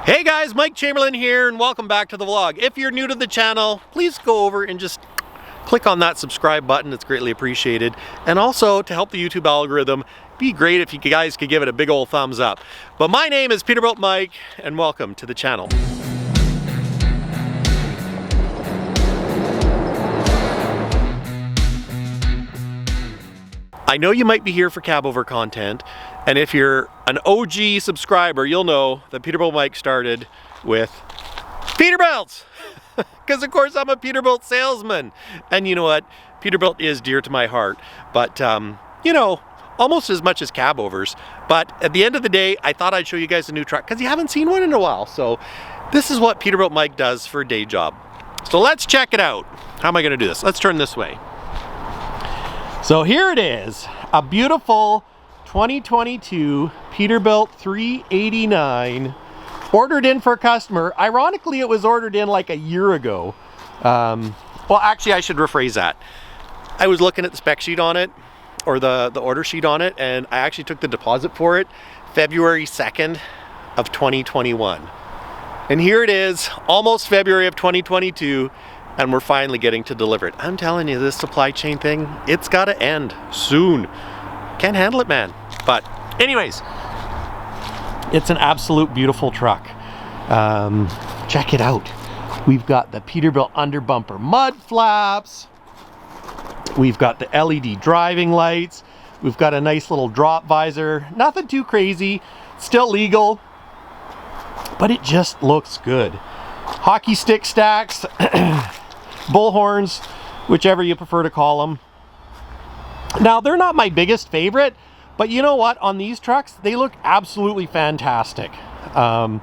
Hey guys, Mike Chamberlain here and welcome back to the vlog. If you're new to the channel, please go over and just click on that subscribe button. It's greatly appreciated. And also, to help the YouTube algorithm, it'd be great if you guys could give it a big old thumbs up. But my name is Peterbilt Mike and welcome to the channel. I know you might be here for cab over content, and if you're an OG subscriber, you'll know that Peterbilt Mike started with Peterbilts, because of course I'm a Peterbilt salesman, and you know what, Peterbilt is dear to my heart, but you know, almost as much as cab overs. But at the end of the day, I thought I'd show you guys a new truck, because you haven't seen one in a while, so this is what Peterbilt Mike does for a day job. So let's check it out. How am I going to do this? Let's turn this way. So here it is, a beautiful 2022 Peterbilt 389, ordered in for a customer. Ironically, it was ordered in like a year ago. Well, actually, I should rephrase that. I was looking at the spec sheet on it, or the order sheet on it, and I actually took the deposit for it February 2nd of 2021. And here it is, almost February of 2022. And we're finally getting to deliver it. I'm telling you, this supply chain thing, it's gotta end soon. Can't handle it, man. But anyways, it's an absolute beautiful truck. Check it out. We've got the Peterbilt under bumper mud flaps. We've got the LED driving lights. We've got a nice little drop visor. Nothing too crazy, still legal, but it just looks good. Hockey stick stacks. Bull horns, whichever you prefer to call them. Now, they're not my biggest favorite, but you know what? On these trucks, they look absolutely fantastic. Yeah,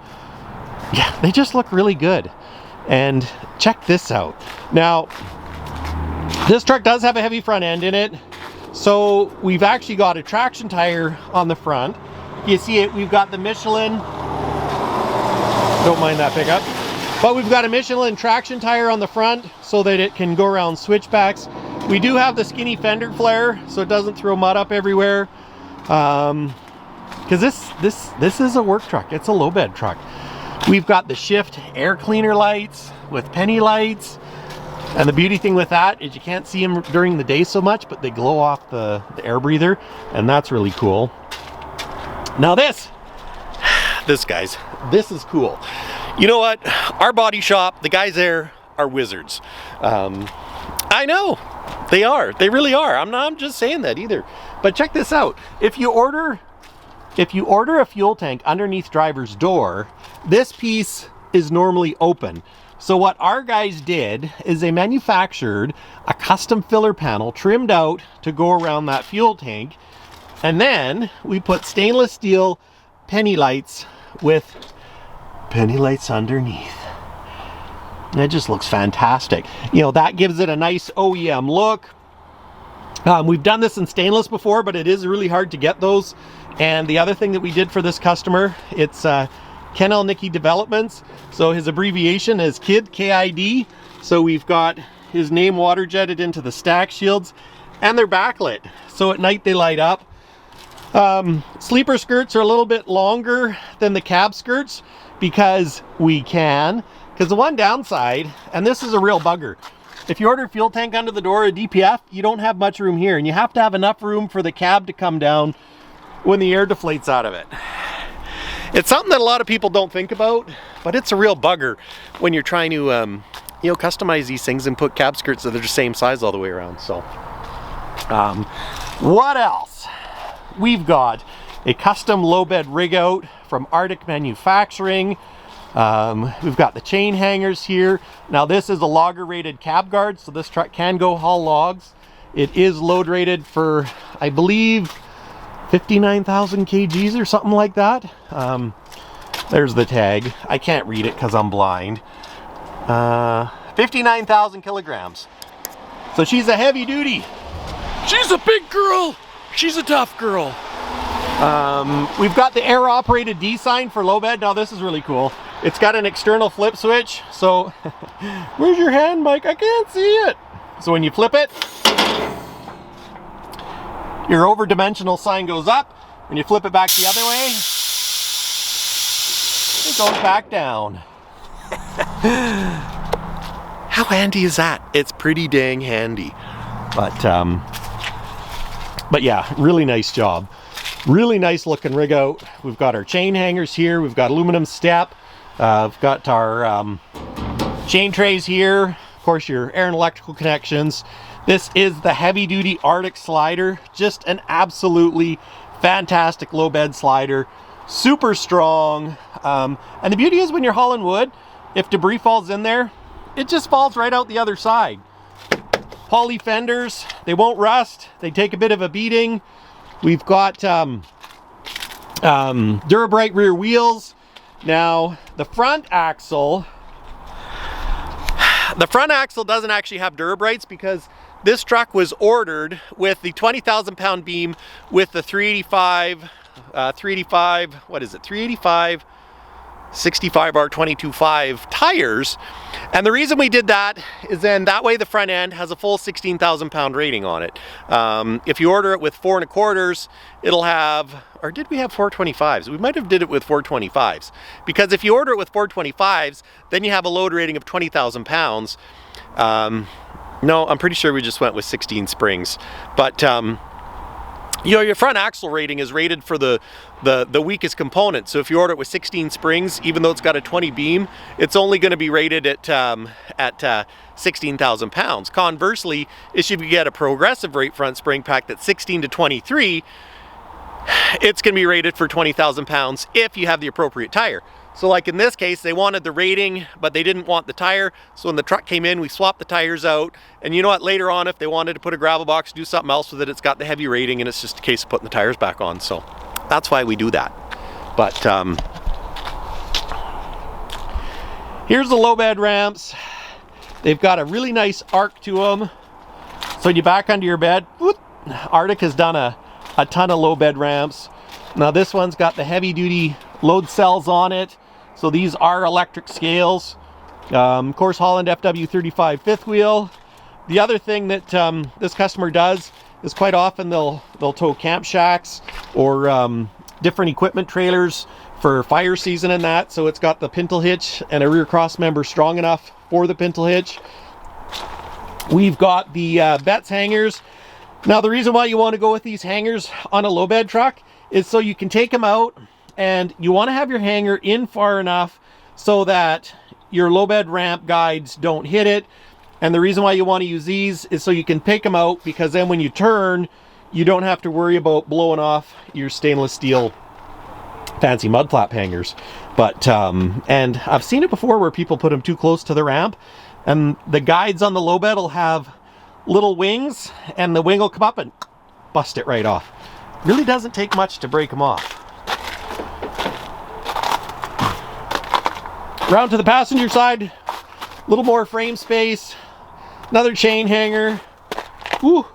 they just look really good. And check this out. Now, this truck does have a heavy front end in it, so we've actually got a traction tire on the front. You see it, we've got the Michelin. Don't mind that pickup. But we've got a Michelin traction tire on the front so that it can go around switchbacks. We do have the skinny fender flare so it doesn't throw mud up everywhere. Because this is a work truck. It's a low bed truck. We've got the shift air cleaner lights with penny lights. And the beauty thing with that is you can't see them during the day so much, but they glow off the air breather, and that's really cool. Now this guys, this is cool. You know what? Our body shop, the guys there are wizards. I know, they are. They really are. I'm just saying that either. But check this out. If you order a fuel tank underneath driver's door, this piece is normally open. So what our guys did is they manufactured a custom filler panel trimmed out to go around that fuel tank. And then we put stainless steel penny lights with penny lights underneath. And it just looks fantastic. You know, that gives it a nice OEM look. We've done this in stainless before, but it is really hard to get those. And the other thing that we did for this customer, it's Ken Nicky Developments. So his abbreviation is KID, K-I-D. So we've got his name water jetted into the stack shields, and they're backlit. So at night they light up. Sleeper skirts are a little bit longer than the cab skirts, because we can. Because the one downside, and this is a real bugger, if you order a fuel tank under the door, a DPF, you don't have much room here, and you have to have enough room for the cab to come down when the air deflates out of it. It's something that a lot of people don't think about, but it's a real bugger when you're trying to you know, customize these things and put cab skirts that are the same size all the way around. So what else? We've got a custom low bed rig out from Arctic Manufacturing. We've got the chain hangers here. Now this is a logger rated cab guard, so this truck can go haul logs. It is load rated for, I believe, 59,000 kgs or something like that. There's the tag. I can't read it because I'm blind. 59,000 kilograms. So she's a heavy duty. She's a big girl. She's a tough girl. We've got the air operated D sign for low bed. Now this is really cool. It's got an external flip switch. So where's your hand, Mike? I can't see it. So when you flip it, your over dimensional sign goes up. When you flip it back the other way, it goes back down. How handy is that? It's pretty dang handy. But yeah, really nice job. Really nice looking rig out. We've got our chain hangers here. We've got aluminum step. We've got our chain trays here. Of course, your air and electrical connections. This is the heavy duty Arctic slider. Just an absolutely fantastic low bed slider. Super strong. And the beauty is when you're hauling wood, if debris falls in there, it just falls right out the other side. Poly fenders, they won't rust. They take a bit of a beating. We've got Durabrite rear wheels. Now, the front axle doesn't actually have Durabrites because this truck was ordered with the 20,000 pound beam with the 385, what is it, 385 65R22.5 tires. And the reason we did that is then that way the front end has a full 16,000 pound rating on it. If you order it with 4 1/4s, it'll have, or did we have 425s? We might have did it with 425s, because if you order it with 425s, then you have a load rating of 20,000 pounds. No, I'm pretty sure we just went with 16 springs, but you know, your front axle rating is rated for the weakest component. So if you order it with 16 springs, even though it's got a 20 beam, it's only going to be rated at 16,000 pounds. Conversely, if you get a progressive rate front spring pack that's 16 to 23, it's going to be rated for 20,000 pounds if you have the appropriate tire. So like in this case, they wanted the rating, but they didn't want the tire. So when the truck came in, we swapped the tires out. And you know what, later on, if they wanted to put a gravel box, do something else with it, it's got the heavy rating and it's just a case of putting the tires back on. So that's why we do that. But here's the low bed ramps. They've got a really nice arc to them. So you back under your bed. Whoop, Arctic has done a ton of low bed ramps. Now this one's got the heavy duty load cells on it. So these are electric scales. Of course, Holland FW35 fifth wheel. The other thing that this customer does is quite often they'll tow camp shacks or different equipment trailers for fire season and that. So it's got the pintle hitch and a rear cross member strong enough for the pintle hitch. We've got the Betts hangers. Now the reason why you want to go with these hangers on a low bed truck is so you can take them out, and you want to have your hanger in far enough so that your low bed ramp guides don't hit it. And the reason why you want to use these is so you can pick them out, because then when you turn, you don't have to worry about blowing off your stainless steel fancy mud flap hangers. But and I've seen it before where people put them too close to the ramp, and the guides on the low bed will have little wings, and the wing will come up and bust it right off. Really doesn't take much to break them off. Round to the passenger side, a little more frame space, another chain hanger. Woo.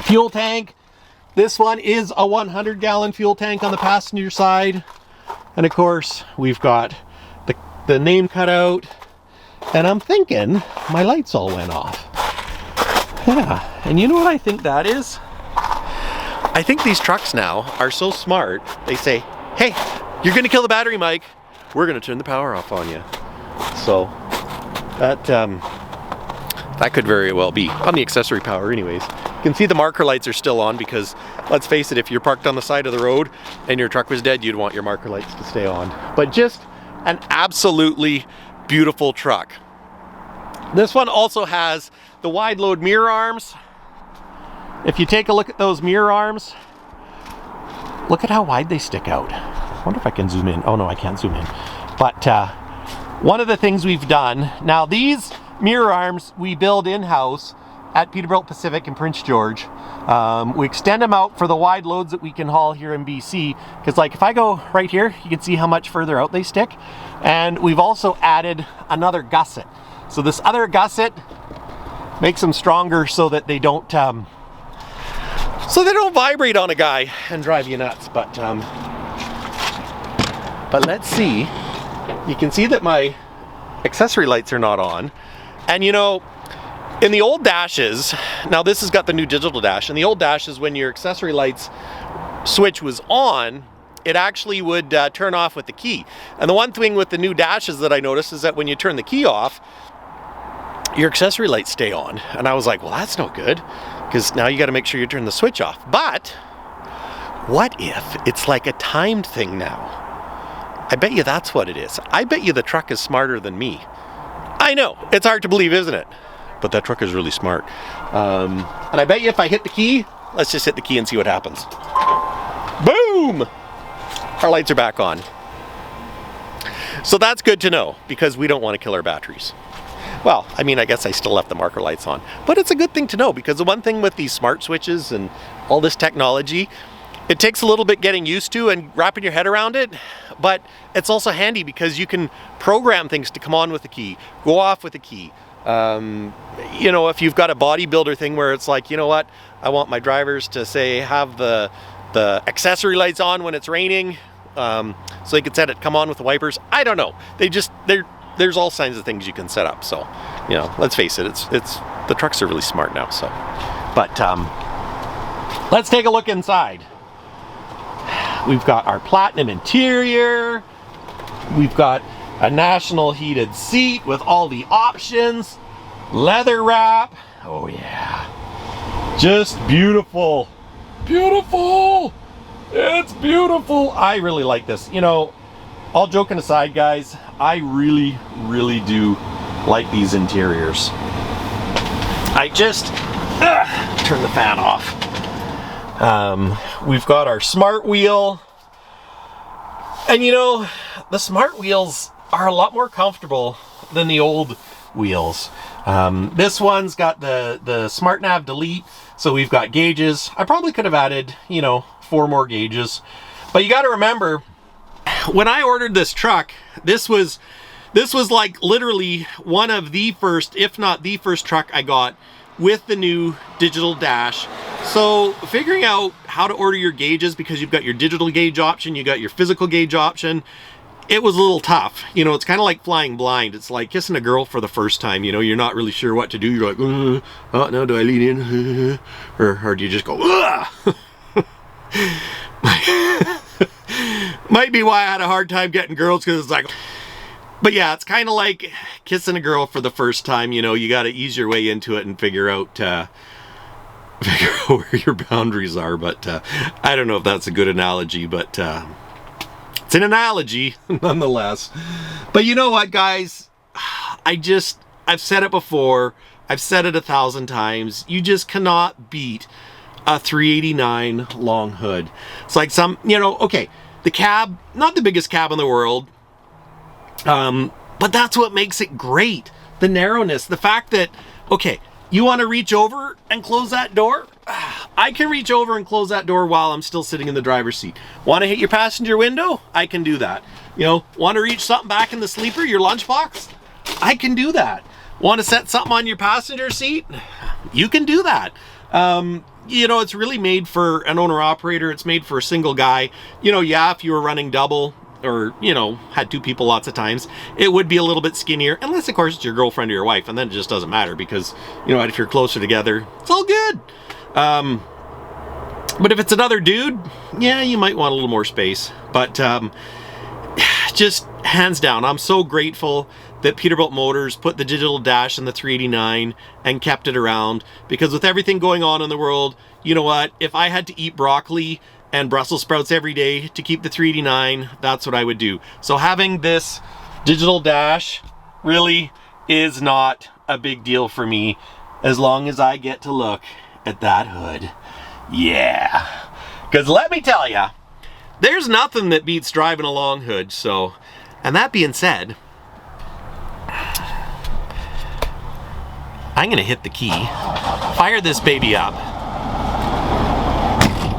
Fuel tank. This one is a 100-gallon fuel tank on the passenger side. And of course, we've got the name cut out. And I'm thinking my lights all went off. Yeah, and you know what I think that is? I think these trucks now are so smart, they say, hey, you're gonna kill the battery, Mike. We're gonna turn the power off on you. So that could very well be on the accessory power anyways. You can see the marker lights are still on because, let's face it, if you're parked on the side of the road and your truck was dead, you'd want your marker lights to stay on. But just an absolutely beautiful truck. This one also has the wide load mirror arms. If you take a look at those mirror arms, look at how wide they stick out. I wonder if I can zoom in. Oh no, I can't zoom in. But one of the things we've done, now these mirror arms we build in-house at Peterbilt Pacific in Prince George. We extend them out for the wide loads that we can haul here in BC, because like if I go right here, you can see how much further out they stick. And we've also added another gusset. So this other gusset makes them stronger so that they don't vibrate on a guy and drive you nuts. But let's see. You can see that my accessory lights are not on. And you know, in the old dashes, now this has got the new digital dash. In the old dashes, when your accessory lights switch was on, it actually would turn off with the key. And the one thing with the new dashes that I noticed is that when you turn the key off, your accessory lights stay on. And I was like, well, that's no good, because now you got to make sure you turn the switch off. But what if it's like a timed thing now? I bet you that's what it is. I bet you the truck is smarter than me. I know, it's hard to believe, isn't it? But that truck is really smart. And I bet you if I hit the key, let's just hit the key and see what happens. Boom! Our lights are back on. So that's good to know, because we don't want to kill our batteries. Well, I mean, I guess I still left the marker lights on, but it's a good thing to know, because the one thing with these smart switches and all this technology, it takes a little bit getting used to and wrapping your head around it, but it's also handy because you can program things to come on with the key, go off with the key. You know, if you've got a bodybuilder thing where it's like, you know what, I want my drivers to say, have the accessory lights on when it's raining, so they can set it, come on with the wipers. I don't know. There's all kinds of things you can set up. So, you know, let's face it, it's the trucks are really smart now. So, but let's take a look inside. We've got our platinum interior. We've got a national heated seat with all the options. Leather wrap. Oh yeah. Just beautiful. Beautiful. It's beautiful. I really like this. You know, all joking aside, guys, I really, really do like these interiors. I just turn the fan off. We've got our smart wheel, and you know, the smart wheels are a lot more comfortable than the old wheels. This one's got the smart nav delete, so we've got gauges. I probably could have added, you know, 4 more gauges, but you got to remember, when I ordered this truck, this was like literally one of the first, if not the first truck I got with the new digital dash. So figuring out how to order your gauges, because you've got your digital gauge option, you got your physical gauge option, it was a little tough. You know, it's kind of like flying blind. It's like kissing a girl for the first time. You know, you're not really sure what to do. You're like, oh no, do I lean in? Or do you just go, Might be why I had a hard time getting girls, because it's like, but yeah, it's kind of like kissing a girl for the first time. You know, you got to ease your way into it and figure out where your boundaries are. But I don't know if that's a good analogy, but it's an analogy nonetheless. But you know what, guys? I've said it before. I've said it 1,000 times. You just cannot beat a 389 long hood. It's like some, you know, okay, the cab, not the biggest cab in the world, but that's what makes it great. The narrowness, the fact that, okay, you want to reach over and close that door? I can reach over and close that door while I'm still sitting in the driver's seat. Want to hit your passenger window? I can do that. You know, want to reach something back in the sleeper, your lunchbox? I can do that. Want to set something on your passenger seat? You can do that. You know, it's really made for an owner-operator. It's made for a single guy. You know, yeah, if you were running double, or, you know, had 2 people lots of times, it would be a little bit skinnier, unless, of course, it's your girlfriend or your wife, and then it just doesn't matter, because, you know, if you're closer together, it's all good. But if it's another dude, yeah, you might want a little more space. But just hands down, I'm so grateful that Peterbilt Motors put the digital dash in the 389 and kept it around, because with everything going on in the world, you know what, if I had to eat broccoli and Brussels sprouts every day to keep the 389, that's what I would do. So having this digital dash really is not a big deal for me, as long as I get to look at that hood. Yeah, because let me tell you, there's nothing that beats driving a long hood. So, and that being said, I'm gonna hit the key, fire this baby up,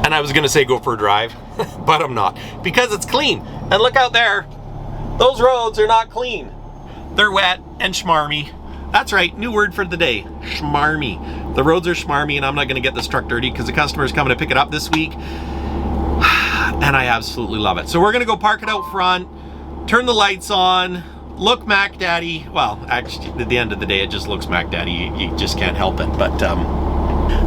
and I was gonna say go for a drive, but I'm not, because it's clean. And look out there, those roads are not clean. They're wet and schmarmy. That's right, new word for the day, schmarmy. The roads are schmarmy, and I'm not gonna get this truck dirty because the customer is coming to pick it up this week, and I absolutely love it. So we're gonna go park it out front, turn the lights on, look Mac Daddy. Well, actually, at the end of the day, it just looks Mac Daddy. You just can't help it. But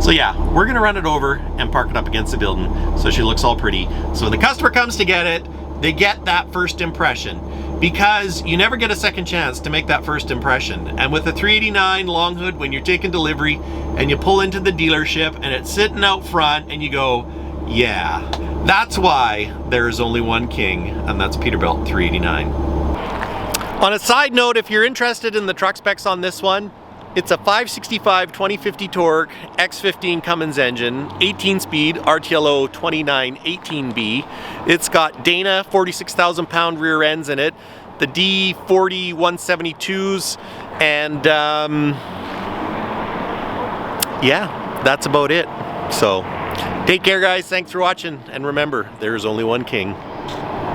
So yeah, we're gonna run it over and park it up against the building so she looks all pretty. So when the customer comes to get it, they get that first impression, because you never get a second chance to make that first impression. And with a 389 long hood, when you're taking delivery and you pull into the dealership and it's sitting out front and you go, yeah, that's why there is only one king, and that's Peterbilt 389. On a side note, if you're interested in the truck specs on this one, it's a 565 2050 torque X15 Cummins engine, 18 speed RTLO 2918B. It's got Dana 46,000 pound rear ends in it, the D40 172s, and yeah, that's about it. So take care guys, thanks for watching, and remember, there's only one king.